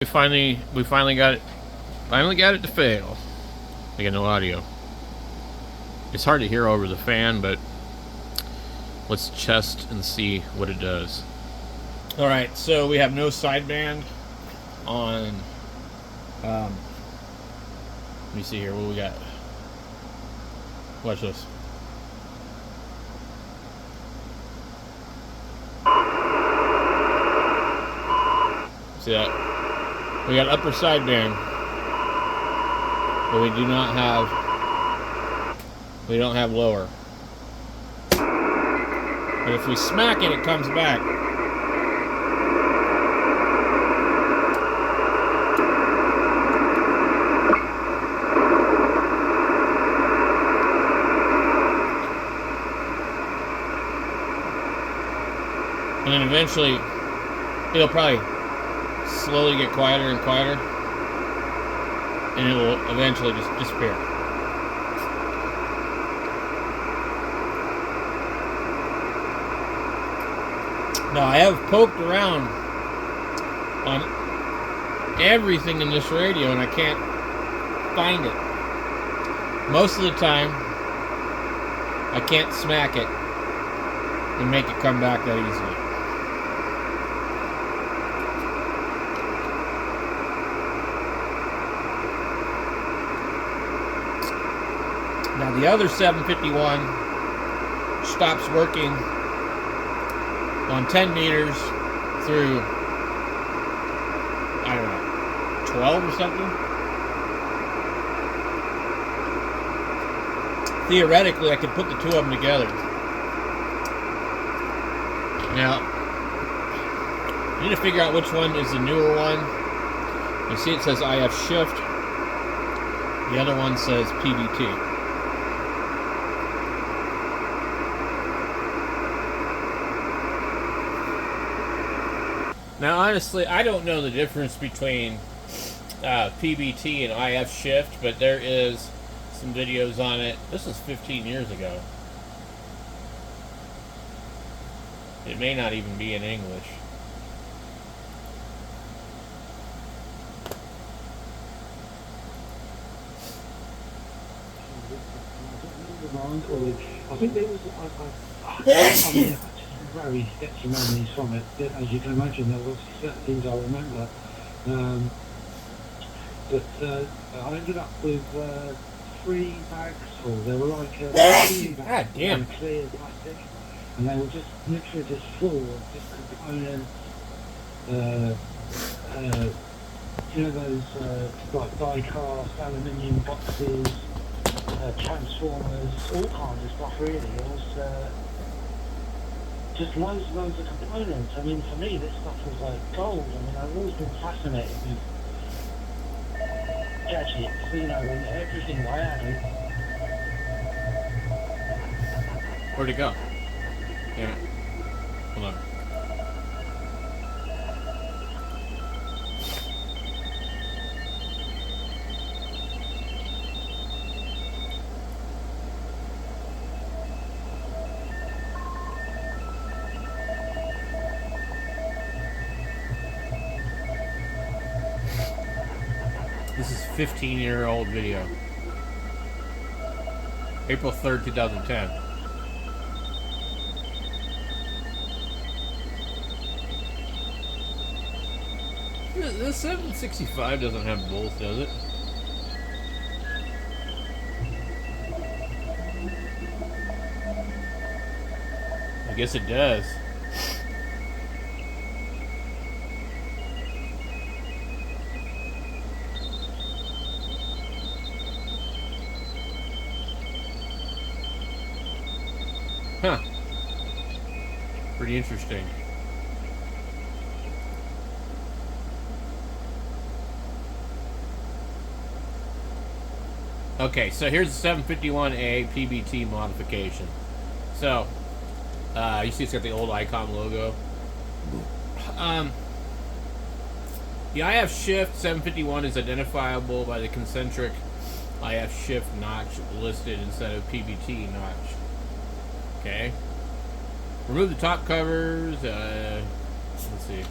We finally got it to fail. I got no audio. It's hard to hear over the fan, but let's test and see what it does. Alright, so we have no sideband on let me see here, what we got. Watch this. See that? We got upper sideband, but we don't have lower. But if we smack it, it comes back. And then eventually, it'll probably slowly get quieter and quieter, and it will eventually just disappear. Now, I have poked around on everything in this radio and I can't find it. Most of the time, I can't smack it and make it come back that easily. Now the other 751 stops working on 10 meters through, I don't know, 12 or something. Theoretically, I could put the two of them together. Now, I need to figure out which one is the newer one. You see it says IF shift. The other one says PBT. Now, honestly, I don't know the difference between PBT and IF shift, but there is some videos on it. This was 15 years ago. It may not even be in English. I think there was very sketchy memories from it. As you can imagine, there was certain things I remember. But I ended up with 3 bags full. They were like clear plastic, and they were just literally just full of just components. You know, those like die-cast aluminium boxes, transformers, all kinds of stuff. Really, it was just loads of components. I mean, for me, this stuff was like gold. I mean, I've always been fascinated with gadgets, you know, and everything I had. Where'd it go? Yeah. Hold on. This is a 15-year-old video. April 3rd, 2010. The 765 doesn't have both, does it? I guess it does. Huh. Pretty interesting. Okay, so here's the 751a PBT modification. So, you see it's got the old Icom logo. The IF shift 751 is identifiable by the concentric IF shift notch listed instead of PBT notch. Okay. Remove the top covers. Let's see.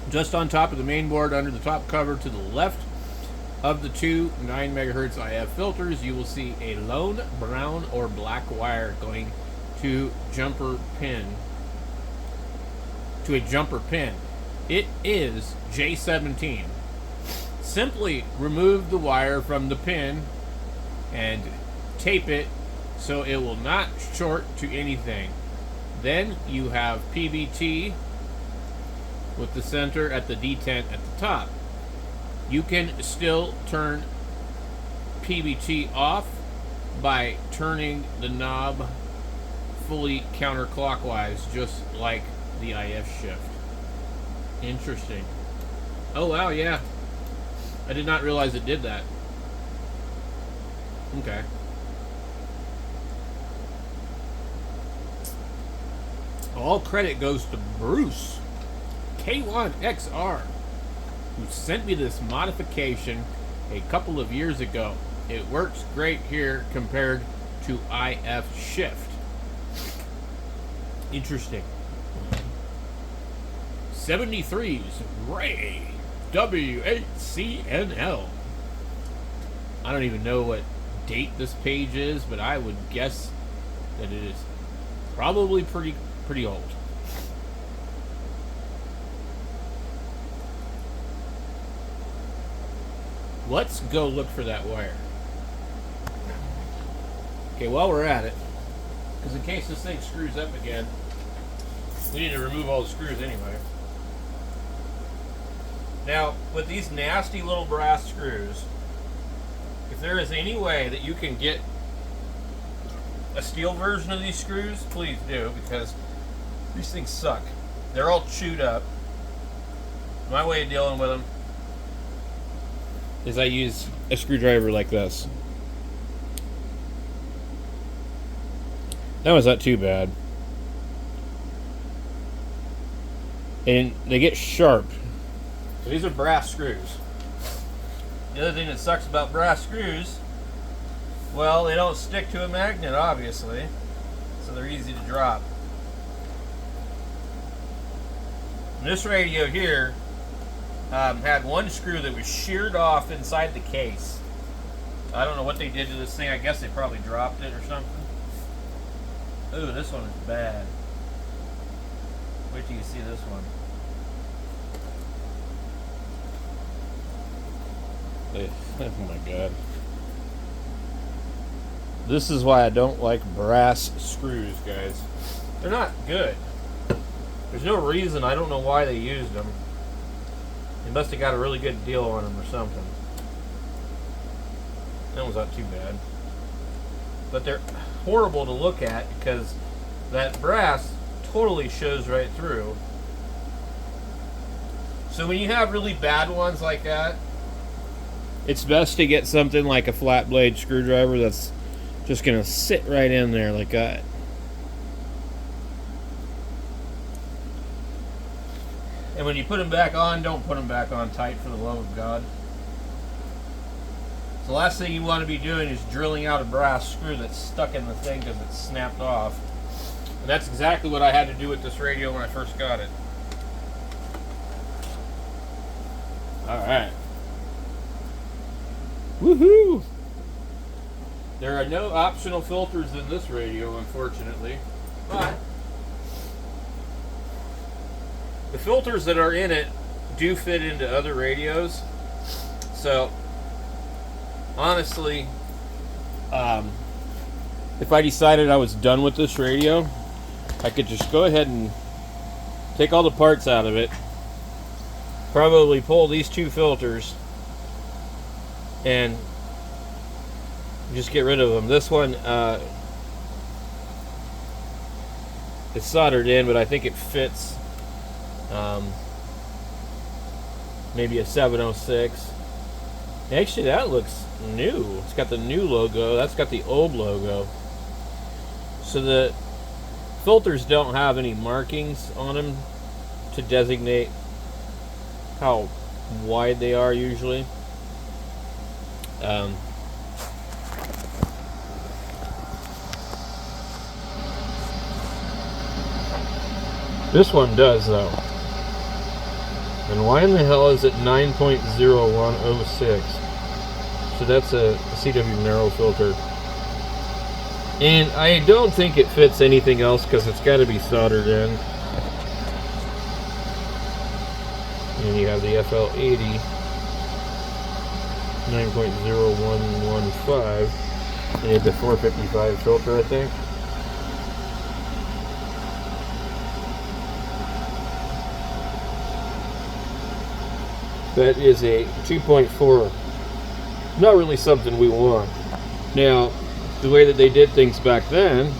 Just on top of the main board, under the top cover to the left of the two 9 megahertz IF filters, you will see a lone brown or black wire going to a jumper pin. It is J17. Simply remove the wire from the pin and tape it so it will not short to anything. Then you have PBT with the center at the detent at the top. You can still turn PBT off by turning the knob fully counterclockwise, just like the IF shift. Interesting. Oh wow, yeah. I did not realize it did that. Okay. All credit goes to Bruce K1XR, who sent me this modification a couple of years ago. It works great here compared to IF shift. Interesting. 73's Ray W8CNL. I don't even know what date this page is, but I would guess that it is probably pretty old. Let's go look for that wire. Okay, while we're at it, because in case this thing screws up again, we need to remove all the screws anyway. Now, with these nasty little brass screws, if there is any way that you can get a steel version of these screws, please do, because these things suck. They're all chewed up. My way of dealing with them is I use a screwdriver like this. That was not too bad. And they get sharp. So these are brass screws. The other thing that sucks about brass screws, well, they don't stick to a magnet, obviously, so they're easy to drop. And this radio here had one screw that was sheared off inside the case. I don't know what they did to this thing. I guess they probably dropped it or something. Ooh, this one is bad. Wait till you see this one. Oh my god. This is why I don't like brass screws, guys. They're not good. There's no reason. I don't know why they used them. They must have got a really good deal on them or something. That one's not too bad. But they're horrible to look at because that brass totally shows right through. So when you have really bad ones like that, it's best to get something like a flat blade screwdriver that's just going to sit right in there like that. And when you put them back on, don't put them back on tight, for the love of God. So the last thing you want to be doing is drilling out a brass screw that's stuck in the thing because it's snapped off. And that's exactly what I had to do with this radio when I first got it. Alright. Woohoo! There are no optional filters in this radio, unfortunately. But the filters that are in it do fit into other radios. So, honestly, if I decided I was done with this radio, I could just go ahead and take all the parts out of it, probably pull these two filters, and just get rid of them. This one is soldered in, but I think it fits maybe a 706. Actually, that looks new. It's got the new logo. That's got the old logo. So the filters don't have any markings on them to designate how wide they are usually. This one does, though. And why in the hell is it 9.0106? So that's a CW narrow filter. And I don't think it fits anything else because it's got to be soldered in. And you have the FL80 9.0115. And it's a 455 filter, I think. That is a 2.4. Not really something we want. Now, the way that they did things back then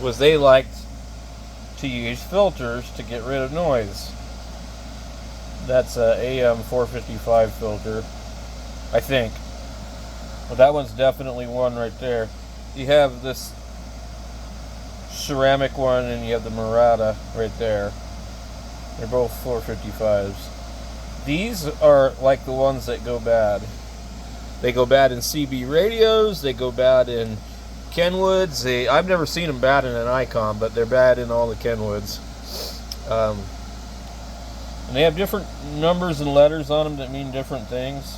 was they liked to use filters to get rid of noise. That's a AM455 filter, I think. Well, that one's definitely one right there. You have this ceramic one and you have the Murata right there. They're both 455s. These are like the ones that go bad. They go bad in CB radios, they go bad in Kenwoods. I've never seen them bad in an Icom, but they're bad in all the Kenwoods. And they have different numbers and letters on them that mean different things.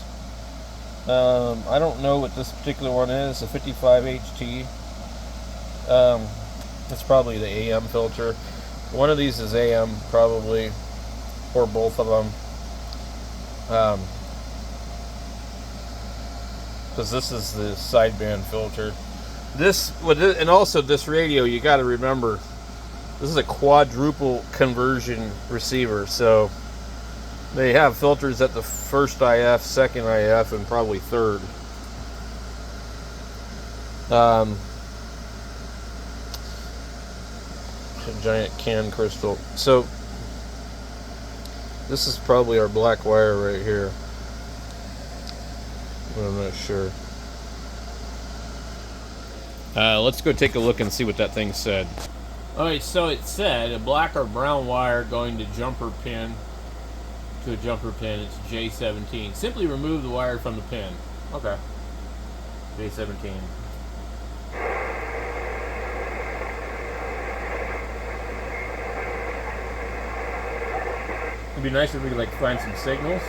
I don't know what this particular one is, a 55HT. That's probably the AM filter. One of these is AM, probably, or both of them. Because this is the sideband filter. And also this radio, you got to remember, this is a quadruple conversion receiver, so they have filters at the first IF, second IF, and probably third. A giant can crystal. So this is probably our black wire right here. I'm not sure. Let's go take a look and see what that thing said. Alright, so it said a black or brown wire going to jumper pin to a jumper pin. It's J17. Simply remove the wire from the pin. Okay. J17. It'd be nice if we could like find some signals.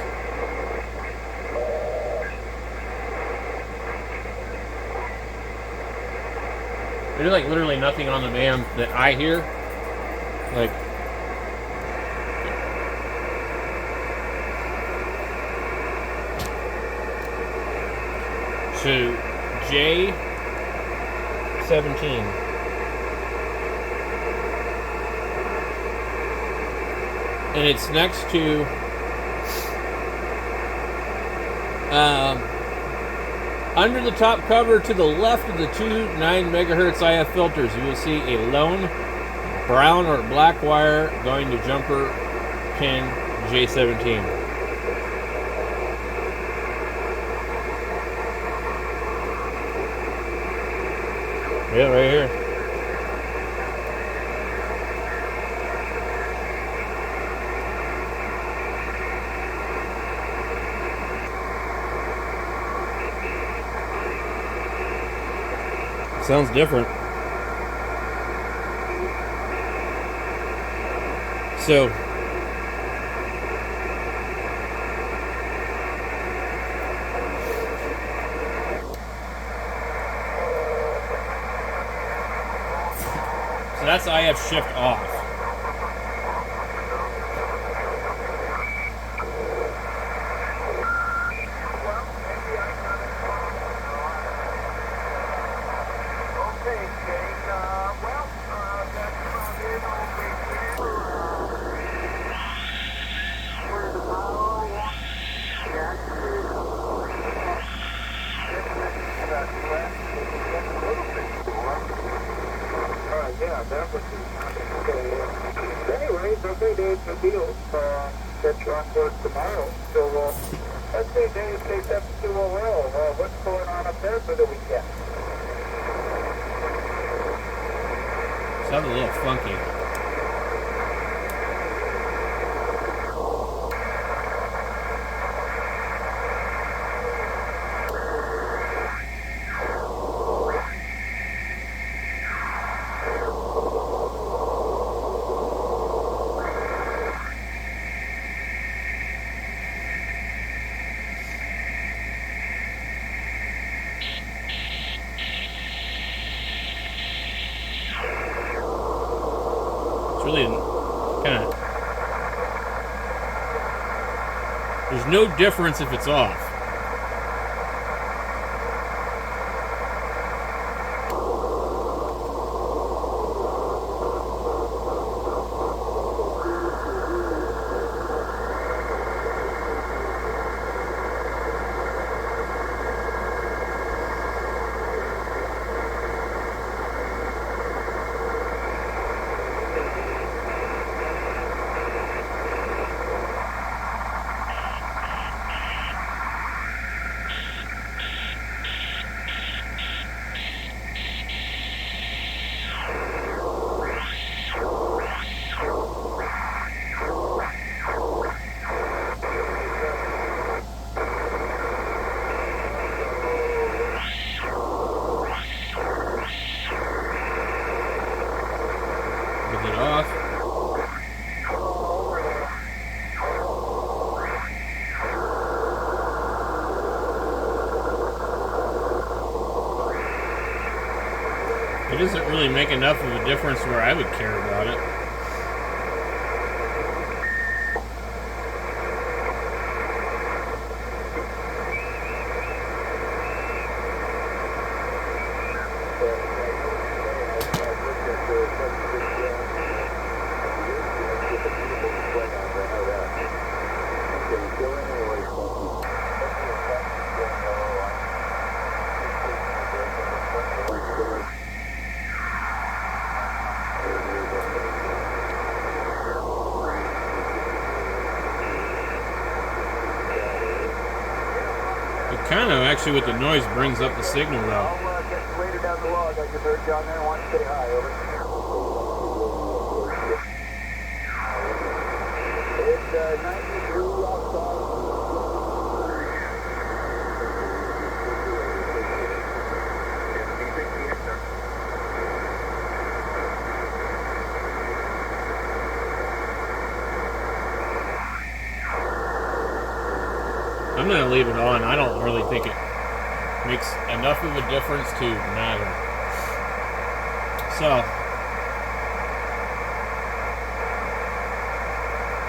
There's like literally nothing on the band that I hear. Like, so J17. And it's next to under the top cover to the left of the two 9 megahertz IF filters, you will see a lone brown or black wire going to jumper pin J17. Yeah, right here. Sounds different. So that's IF shift off. Anyways, okay, Dave, no deal. Get you on board tomorrow. So, let's say Dave takes up to what's going on up there for the weekend? Sounds a little funky. really kind of... There's no difference if it's off. It doesn't really make enough of a difference where I would care about it. Kind of actually with the noise brings up the signal though. I'll get later down the log. I just heard John there wants to say hi. Over. It's 93 outside. I'm going to leave it on. I don't really think it makes enough of a difference to matter. So,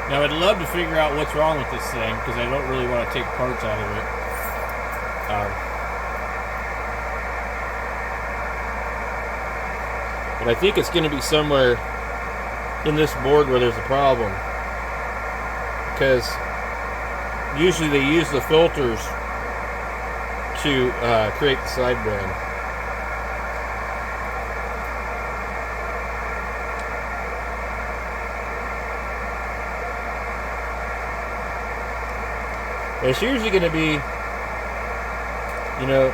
now I'd love to figure out what's wrong with this thing because I don't really want to take parts out of it. But I think it's going to be somewhere in this board where there's a problem. Because usually they use the filters to create the sideband. It's usually going to be, you know,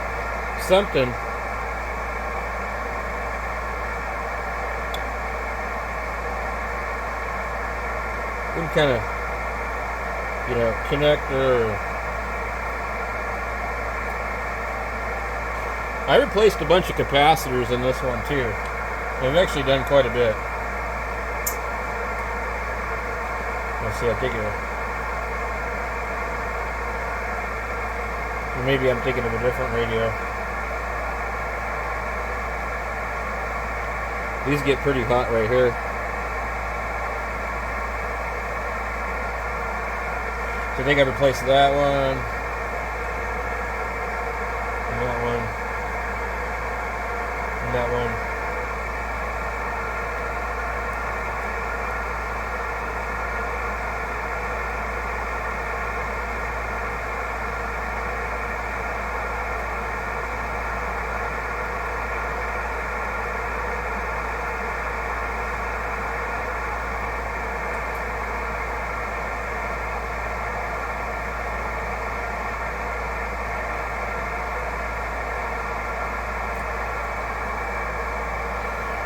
something. Some kind of, you know, connector. I replaced a bunch of capacitors in this one too. I've actually done quite a bit. Let's see, I think maybe I'm thinking of a different radio. These get pretty hot right here. So I think I replaced that one. And that one. And that one.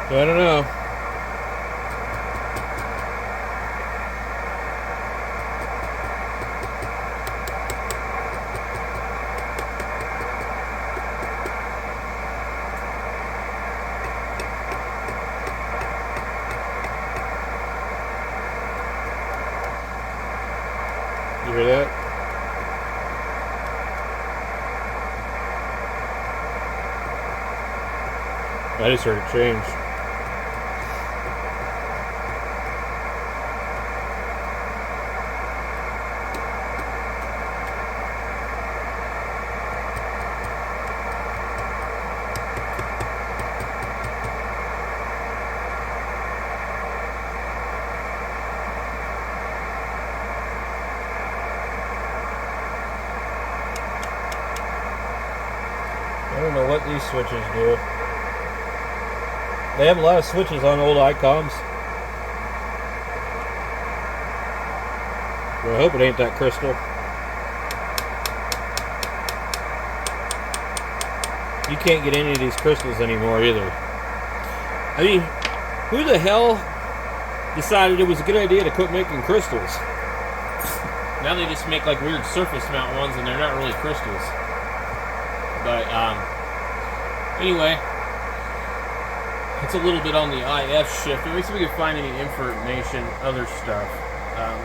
I don't know. You hear that? I just heard it change. don't know what these switches do. They have a lot of switches on old Icoms. Well, I hope it ain't that crystal. You can't get any of these crystals anymore either. I mean, who the hell decided it was a good idea to quit making crystals? Now they just make like weird surface mount ones and they're not really crystals. But anyway, it's a little bit on the IF shift. Let me see if we can find any information, other stuff.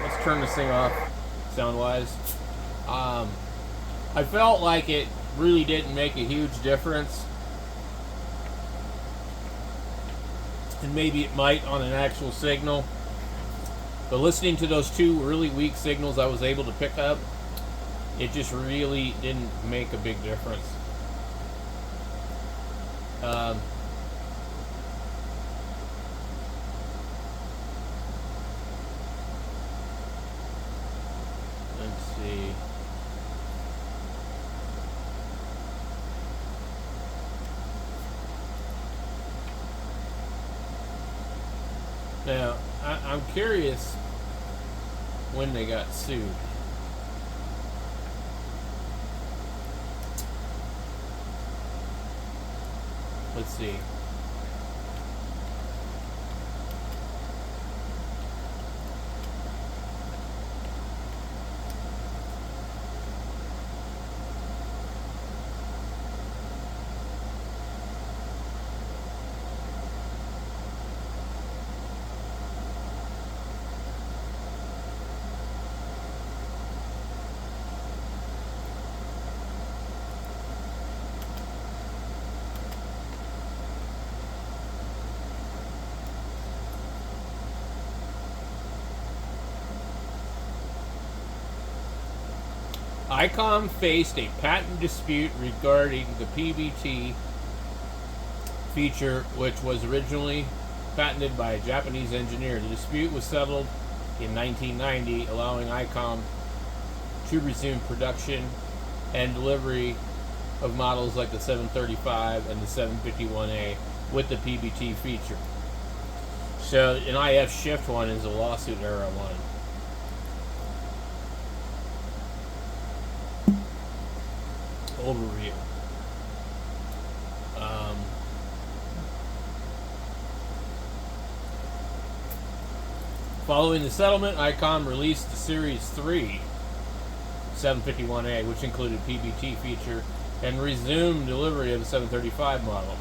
Let's turn this thing off, sound-wise. I felt like it really didn't make a huge difference. And maybe it might on an actual signal. But listening to those two really weak signals I was able to pick up, it just really didn't make a big difference. Let's see. Now, I'm curious when they got sued. Let's see. Icom faced a patent dispute regarding the PBT feature, which was originally patented by a Japanese engineer. The dispute was settled in 1990, allowing Icom to resume production and delivery of models like the 735 and the 751a with the PBT feature. So an IF shift one is a lawsuit era one. Overview. Following the settlement, Icom released the Series 3 751A, which included PBT feature, and resumed delivery of the 735 model.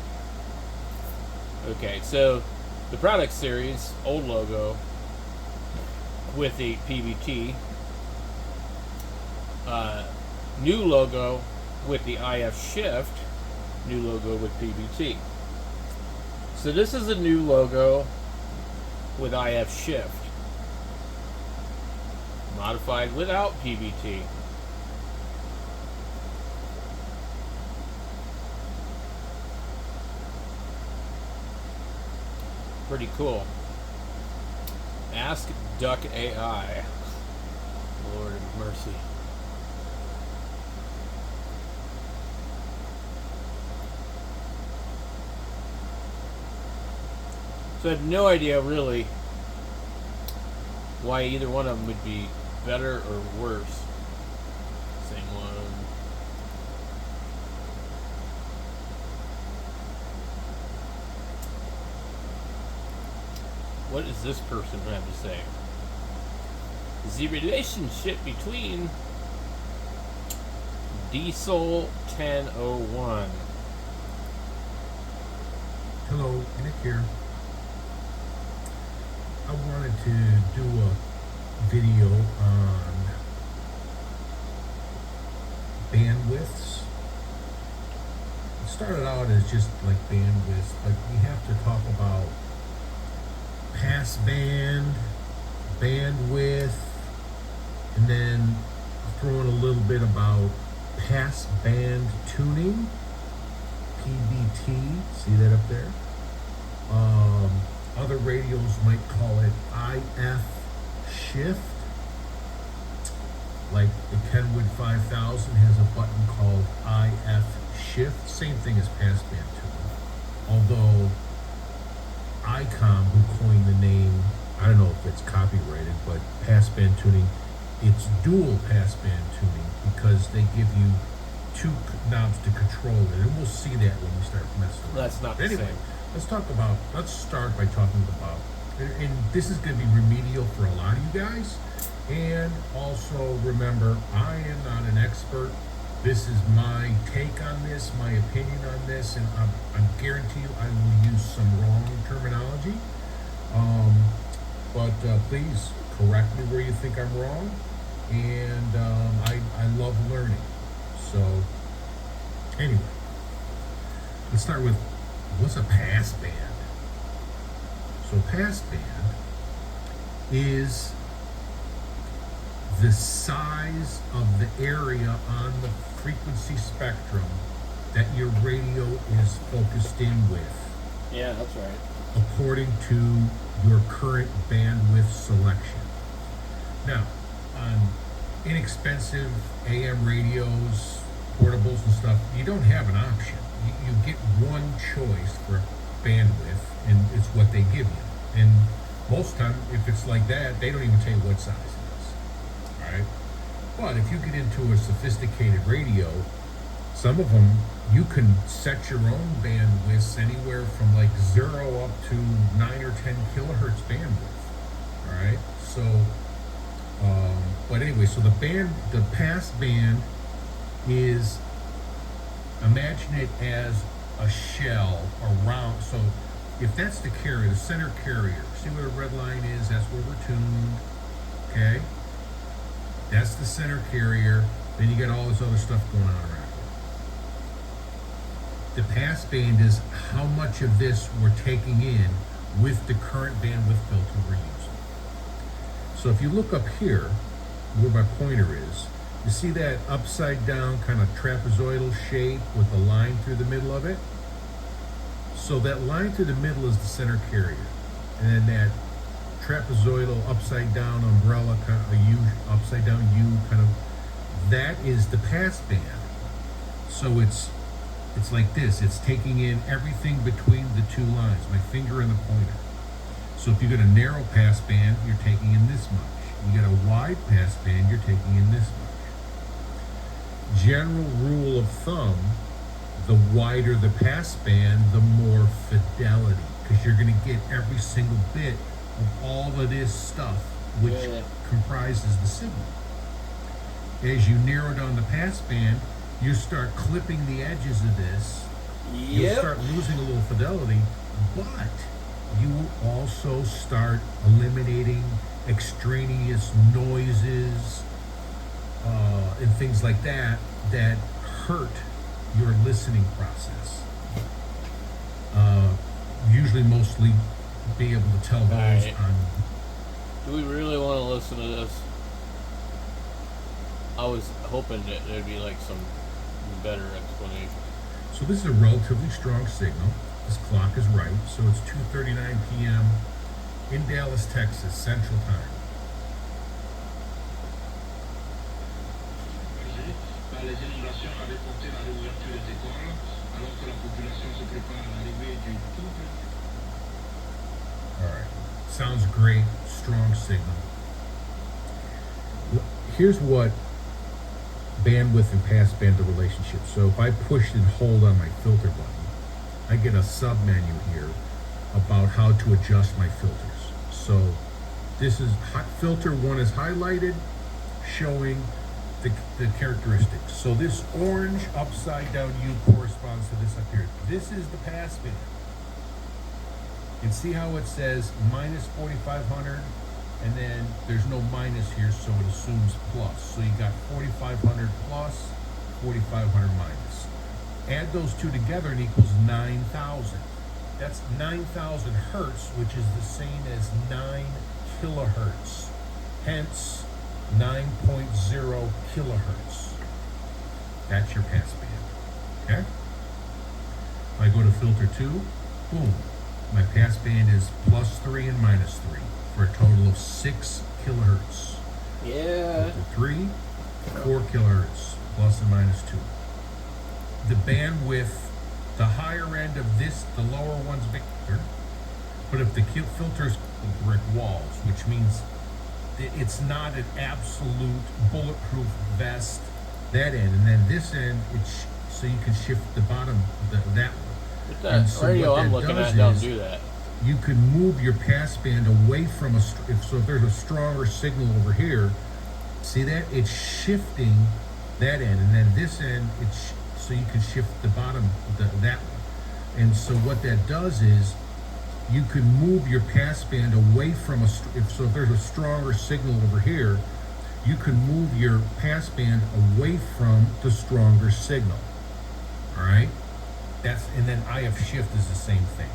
Okay, so the product series, old logo with the PBT, new logo with the IF shift, new logo with PBT. So this is a new logo with IF shift, modified without PBT. Pretty cool. Ask Duck AI. Lord of mercy. So I have no idea really why either one of them would be better or worse. Same one. What does this person have to say? The relationship between Diesel 1001. Hello, Nick here. I wanted to do a video on bandwidths. It started out as just like bandwidths, but we have to talk about pass band, bandwidth, and then throw in a little bit about pass band tuning, PBT, see that up there? Other radios might call it IF shift. Like the Kenwood 5000 has a button called IF shift, same thing as passband tuning. Although Icom, who coined the name, I don't know if it's copyrighted, but passband tuning, it's dual passband tuning because they give you two knobs to control it, and we'll see that when we start messing around. That's not the Anyway, same. let's start by talking about, and this is going to be remedial for a lot of you guys, and also remember, I am not an expert. This is my take on this, my opinion on this, and I guarantee you I will use some wrong terminology. But please correct me where you think I'm wrong, and I love learning. So anyway, let's start with what's a passband. So passband is the size of the area on the frequency spectrum that your radio is focused in with, Yeah, that's right. according to your current bandwidth selection. Now, on inexpensive AM radios, portables and stuff, you don't have an option. You get one choice for bandwidth, and it's what they give you. And most time, if it's like that, they don't even tell you what size it is. All right? But if you get into a sophisticated radio, some of them, you can set your own bandwidths anywhere from like 0 up to 9 or 10 kilohertz bandwidth. All right? So, but anyway, so the pass band is, imagine it as a shell around. So if that's the carrier, the center carrier, see where the red line is? That's where we're tuned. Okay? That's the center carrier. Then you got all this other stuff going on around it. The pass band is how much of this we're taking in with the current bandwidth filter we're using. So if you look up here, where my pointer is, you see that upside down kind of trapezoidal shape with a line through the middle of it? So that line through the middle is the center carrier. And then that trapezoidal upside down umbrella, kind of a U, upside down U kind of, that is the pass band. So it's like this. It's taking in everything between the two lines, my finger and the pointer. So if you got a narrow pass band, you're taking in this much. You got a wide pass band, you're taking in this much. General rule of thumb, the wider the pass band, the more fidelity, because you're going to get every single bit of all of this stuff, which comprises the signal. As you narrow down the pass band, you start clipping the edges of this. You'll start losing a little fidelity, but you will also start eliminating extraneous noises and things like that that hurt your listening process. Usually mostly be able to tell those Right. on. Do we really want to listen to this? I was hoping that there'd be like some better explanation. So this is a relatively strong signal. This clock is right, so it's 2:39 p.m. in Dallas, Texas, Central Time. Les inondations avaient porté la réouverture des écoles, alors que la population se prépare à l'arrivée du couple. All right, sounds great, strong signal. Here's what bandwidth and passband the relationship. So if I push and hold on my filter button, I get a sub menu here about how to adjust my filters. So this is filter 1 is highlighted, showing the characteristics. So this orange upside down U corresponds to this up here. This is the pass band. And see how it says minus 4500, and then there's no minus here, so it assumes plus. So you got 4500 plus, 4500 minus. Add those two together and equals 9,000. That's 9,000 hertz, which is the same as 9 kilohertz. Hence, 9.0 kilohertz. That's your pass band. Okay? If I go to filter 2, boom. My pass band is +3 and -3 for a total of 6 kilohertz. Yeah. Filter 3, 4 kilohertz, plus and minus 2. the bandwidth, the higher end of this, the lower one's bigger. But if the filter's brick walls, which means it's not an absolute bulletproof vest, that end, and then this end, so you can shift the bottom, that one. But that radio I'm looking at don't do that. You can move your passband away from if there's a stronger signal over here, see that? It's shifting that end, and then this end, so you can shift the bottom, that one. And so what that does is, you can move your passband away from if there's a stronger signal over here, you can move your passband away from the stronger signal. All right, and then IF shift is the same thing.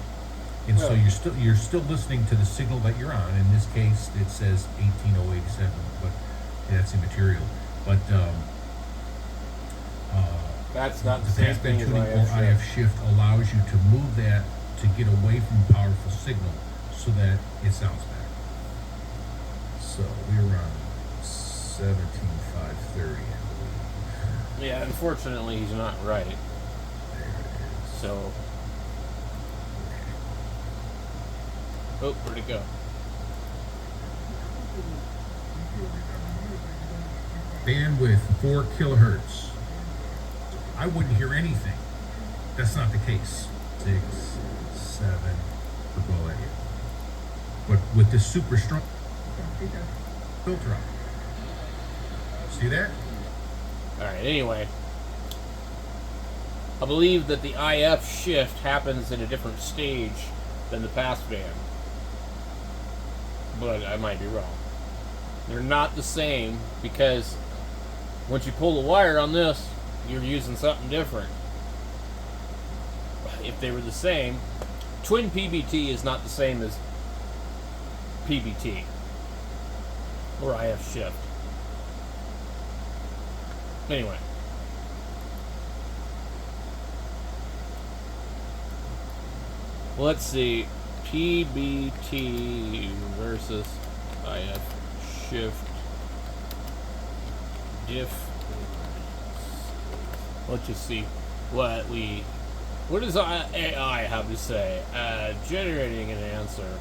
And so you're still listening to the signal that you're on. In this case, it says 18087, but that's immaterial. But that's not the the same thing passband as tuning or IF shift allows you to move that to get away from powerful signal so that it sounds better. So we were on 17530, I believe. Yeah, unfortunately, he's not right. There it is. So, oh, where'd it go? Bandwidth 4 kilohertz. I wouldn't hear anything. That's not the case. 6, 7, we'll go at you. But with this super strong filter on. See that? Alright, anyway. I believe that the IF shift happens in a different stage than the passband. But I might be wrong. They're not the same because once you pull the wire on this, you're using something different. If they were the same, twin PBT is not the same as PBT or IF shift. Anyway. Well, let's see. PBT versus IF shift diff. Let's just see what does AI have to say? Generating an answer.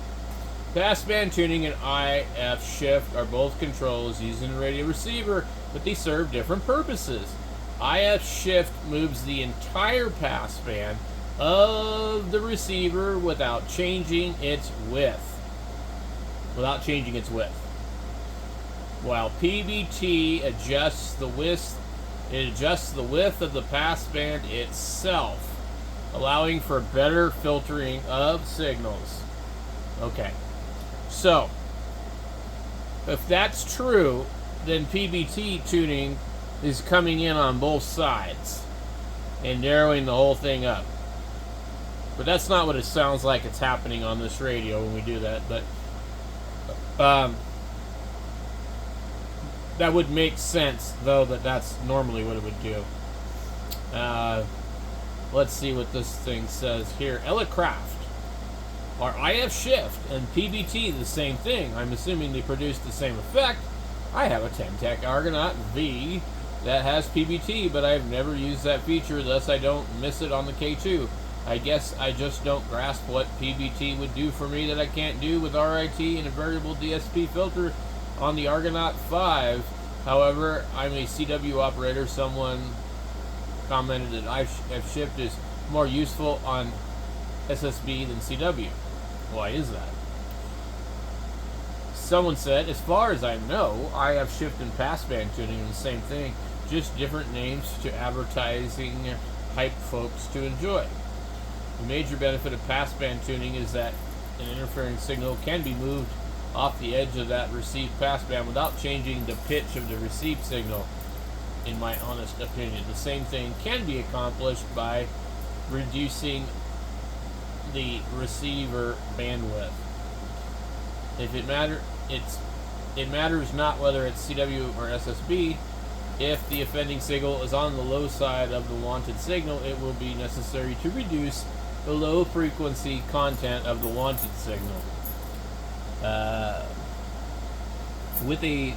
Passband tuning and IF shift are both controls using a radio receiver, but they serve different purposes. IF shift moves the entire passband of the receiver without changing its width. While PBT adjusts the width of the passband itself, allowing for better filtering of signals. Okay. So, if that's true, then PBT tuning is coming in on both sides and narrowing the whole thing up. But that's not what it sounds like it's happening on this radio when we do that. But that would make sense, though, that's normally what it would do. Let's see what this thing says here. Elecraft. Are IF shift and PBT the same thing? I'm assuming they produce the same effect. I have a Temtec Argonaut V that has PBT, but I've never used that feature, thus I don't miss it on the K2. I guess I just don't grasp what PBT would do for me that I can't do with RIT and a variable DSP filter on the Argonaut 5. However, I'm a CW operator. Someone commented that IF shift is more useful on SSB than CW. Why is that? Someone said, as far as I know, IF shift and passband tuning are the same thing, just different names to advertising hype folks to enjoy. The major benefit of passband tuning is that an interfering signal can be moved off the edge of that received passband without changing the pitch of the received signal, in my honest opinion. The same thing can be accomplished by reducing the receiver bandwidth. It matters not whether it's CW or SSB. If the offending signal is on the low side of the wanted signal, it will be necessary to reduce the low frequency content of the wanted signal. With a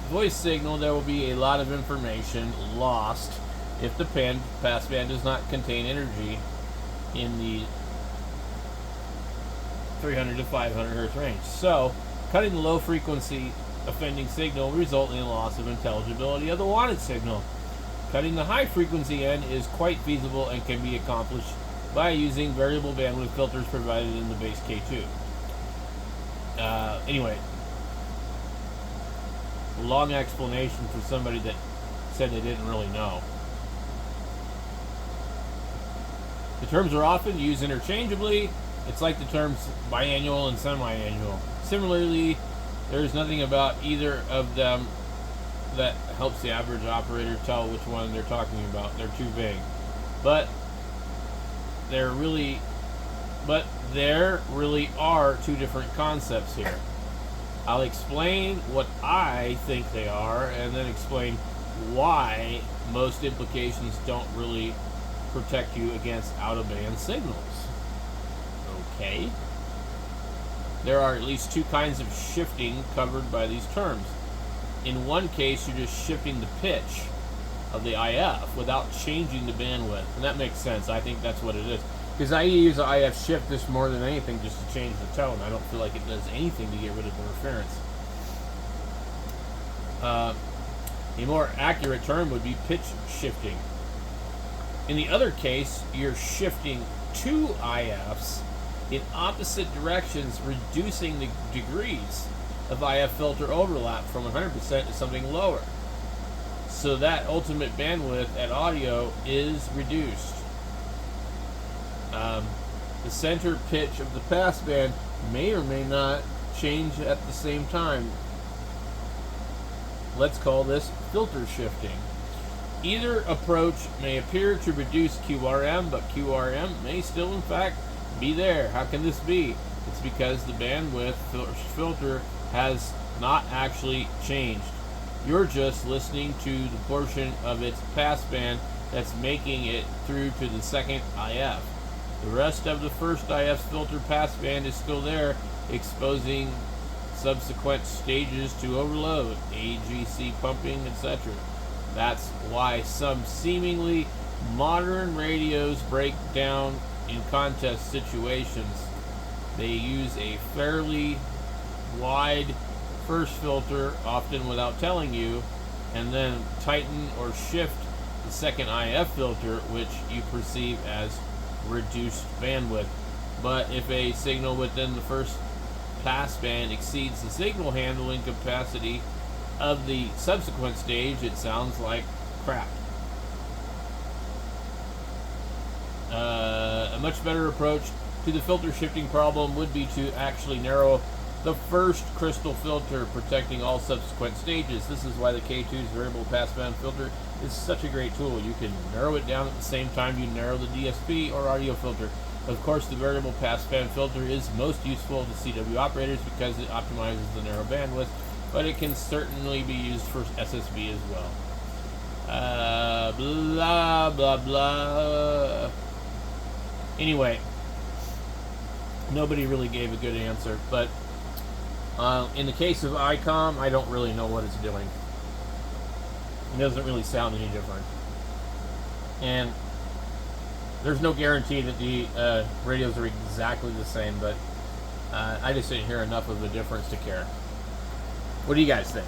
voice signal, there will be a lot of information lost if the passband does not contain energy in the 300 to 500 hertz range. So, cutting the low frequency offending signal will result in a loss of intelligibility of the wanted signal. Cutting the high frequency end is quite feasible and can be accomplished by using variable bandwidth filters provided in the base K2. Anyway, long explanation for somebody that said they didn't really know. The terms are often used interchangeably. It's like the terms biannual and semi-annual. Similarly, there is nothing about either of them that helps the average operator tell which one they're talking about. They're too vague. But there really are two different concepts here. I'll explain what I think they are and then explain why most implications don't really protect you against out-of-band signals. Okay. There are at least two kinds of shifting covered by these terms. In one case, you're just shifting the pitch of the IF without changing the bandwidth. And that makes sense. I think that's what it is. Because I use the IF shift this more than anything just to change the tone. I don't feel like it does anything to get rid of interference. A more accurate term would be pitch shifting. In the other case, you're shifting two IFs in opposite directions, reducing the degrees of IF filter overlap from 100% to something lower. So that ultimate bandwidth at audio is reduced. The center pitch of the passband may or may not change at the same time. Let's call this filter shifting. Either approach may appear to reduce QRM, but QRM may still in fact be there. How can this be? It's because the bandwidth filter has not actually changed. You're just listening to the portion of its passband that's making it through to the second IF. The rest of the first IF's filter passband is still there, exposing subsequent stages to overload, AGC pumping, etc. That's why some seemingly modern radios break down in contest situations. They use a fairly wide first filter, often without telling you, and then tighten or shift the second IF filter, which you perceive as reduced bandwidth. But if a signal within the first passband exceeds the signal handling capacity of the subsequent stage, it sounds like crap. A much better approach to the filter shifting problem would be to actually narrow the first crystal filter, protecting all subsequent stages. This is why the K2's variable passband filter is such a great tool. You can narrow it down at the same time you narrow the DSP or audio filter. Of course, the variable passband filter is most useful to CW operators because it optimizes the narrow bandwidth, but it can certainly be used for SSB as well. Blah, blah, blah. Anyway, nobody really gave a good answer, but in the case of Icom, I don't really know what it's doing. It doesn't really sound any different. And there's no guarantee that the radios are exactly the same, but I just didn't hear enough of a difference to care. What do you guys think?